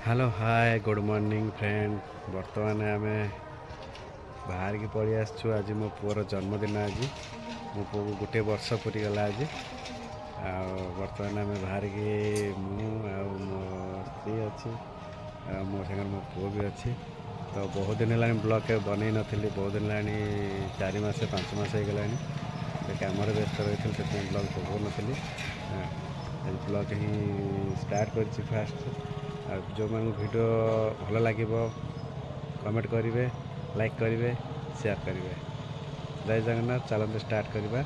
Hello hi good morning friend. बर्तमान आम बाहर की पड़ी आसु। आज मो पुअर जन्मदिन। आज मो पु को गोटे वर्ष पूरी गला आज। बर्तमान आम बाहर की मो स्त्री अच्छी मो सागर मो पुओ भी अच्छी। तो बहुत दिन है ब्लॉग के बनई नी। बहुत दिन है 4 मास 5 मास हो गला कम व्यस्त रही से ब्लॉग पकड़ नी। ब्लॉग ही स्टार्ट कर फास्ट। जो मैं वीडियो भल लगे कमेंट करेंगे, लाइक करेंगे, शेयर करेंगे। जय जगन्नाथ। चलते स्टार्ट करवा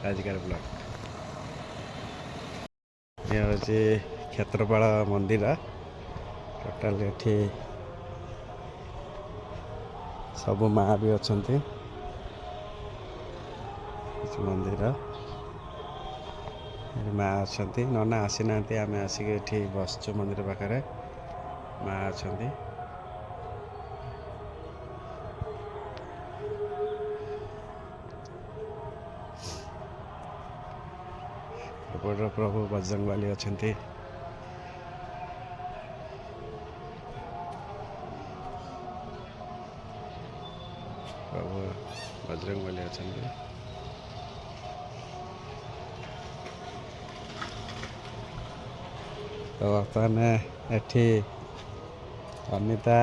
आजिकार ब्लॉग। ये हूँ क्षेत्रपाल मंदिर। टोटाल ये सब माँ भी अच्छा मंदिर। माँ अच्छा नना आसी ना आम आसिक बसचु मंदिर पाखे। माँ अच्छा प्रभु बजरंगबली अच्छा। प्रभु बजरंगबली अच्छा। तो बर्तमान एठी अनिता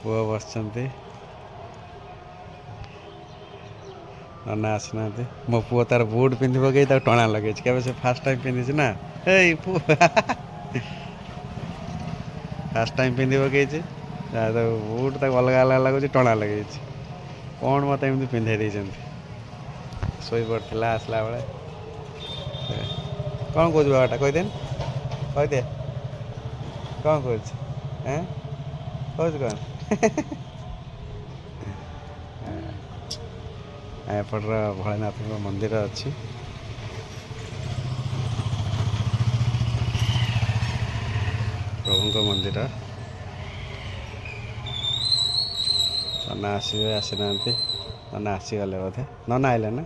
पुओ बस नना आसी ना। मो पुओ तार बुट पिंधि पकई टणा लगे के से फास्ट टाइम पिंधि ना। फास्ट टाइम पिंधि पकई बुट तक अलग अलग लगुच टणा लगे। कौन मत एमती पिंधे शोई पड़ा आसला बेले। कौन कौच बाबाटा कहीदे कहीदे कौन कौच कौच कौन एपटर भोलेनाथ मंदिर अच्छी। प्रभु मंदिर नना आसवे आसी ना। नना आसीगले बोधे नना आइले ना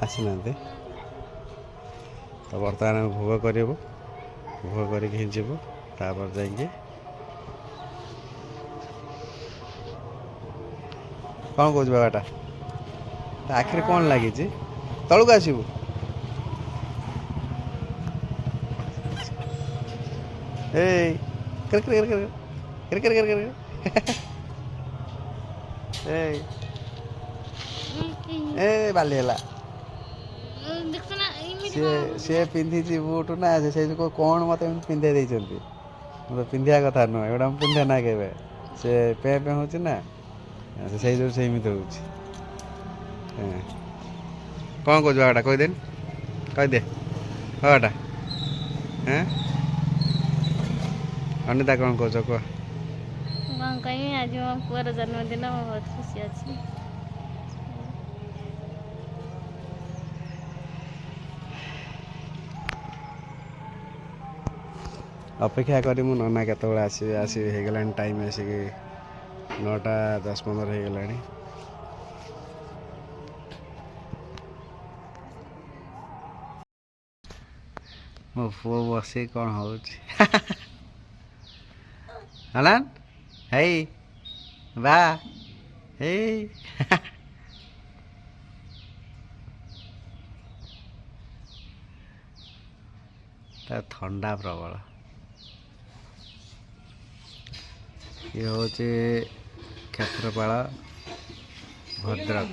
आसी ना। तो बर्तमान आम भोग करूँ। भोग करके जीवु तापर जाइए कौन कौच बाबाटा आखिर कौन लगी तलू को आसबू। ए कर कर कर कर कर कर कर ए बाली है सी पिंधि बुट ना से कौन मत पिंधे देती मतलब पिंधा कथा नुह एगुड़ा पिंधे ना के पे पे हूँ ना से जो सेमती हो। कौन कौच बाबाटा कहीदे कहीदे बाबाटा हाँ अनिता कौन कौच कह कौन कही आज मो पुअर जन्मदिन बहुत खुशी अच्छी। अपेक्षा करी मु नना केत आसवे आसवे हो गला टाइम आसिक 9टा 10-15 हो गला। मो पुओ बस कौन हो हलान है बा हे ठंडा प्रबल। ये हूँ क्षेत्रपाल भद्रक।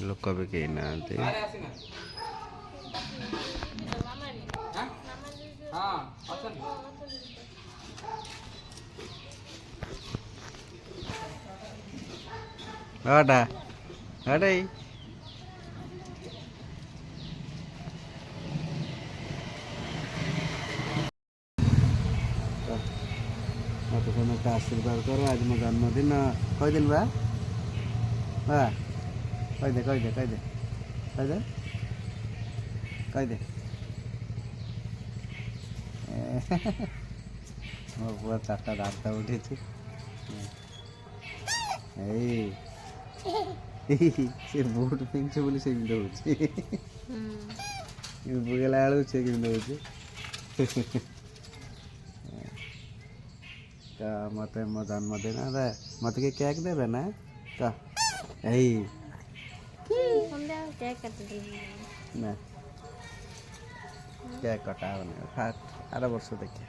लोक भी कही ना बाबाटा अरे मत समस्त आशीर्वाद करो। आज मो जन्मदिन कहीदिन बा बा कहीदे कहीदे कहीदे कहीदे कहीदे मो पुआ 4टा दांत उठी। ଏଇ ସେ ବୁଟ ପିନ୍ଧୁଛି ବୋଲି ସେମିତି ହଉଛି ବୁଗେଲା ବେଳକୁ ସେ କେମିତି ହଉଛି ତ ମୋତେ ମୋ ଜନ୍ମଦିନରେ ମୋତେ କିଏ କେକ୍ ଦେବେ ନା ତ ଏଇ କେକ୍ କାଟିଦେବି ନା କେକ୍ କଟା ହେବନି ଫାଷ୍ଟ ଆର ବର୍ଷ ଦେଖିବା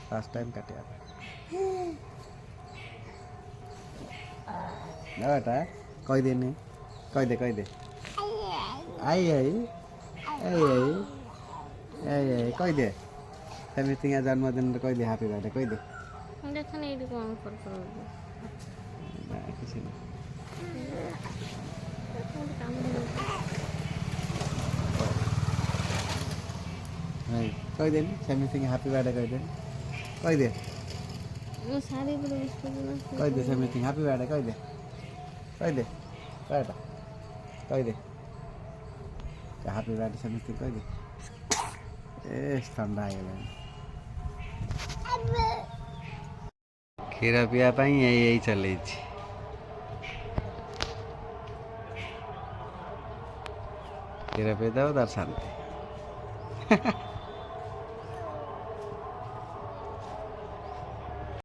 ଫାଷ୍ଟ ଟାଇମ୍ କାଟିବା ପାଇଁ ଏଟା କହିଦେନି କହିଦେ କହିଦେ ଆଇ ଆଇ ଏଇ ଏଇ ଏଇ କହିଦେ ସେମିତିକା ଜନ୍ମଦିନରେ କହିଦେ ହାପି ବାର୍ଥଡେ କହିଦେ ଦେଖନି ଏଇଠି କ'ଣ କରୁଛୁ ନା କିଛି ନାହିଁ ଭାଇ କହିଦେନି ସେମିତିକା ହାପି ବାର୍ଥଡେ କହିଦେନି କହିଦେ ମୁଁ ଶାଢ଼ୀ ଉପରେ କହିଦେ ସେମିତି ହାପି ବାର୍ଥଡେ କହିଦେ କହିଦେ କହଟା କହିଦେ ହାପି ବାର୍ଥଡେ ସେମିତି କହିଦେ ଏ ଥଣ୍ଡା ହେଇଗଲାଣି କ୍ଷୀର ପିଇବା ପାଇଁ ଏଇ ଚଲେଇଛି କ୍ଷୀର ପିଇଦେବ ତାର ଶାନ୍ତି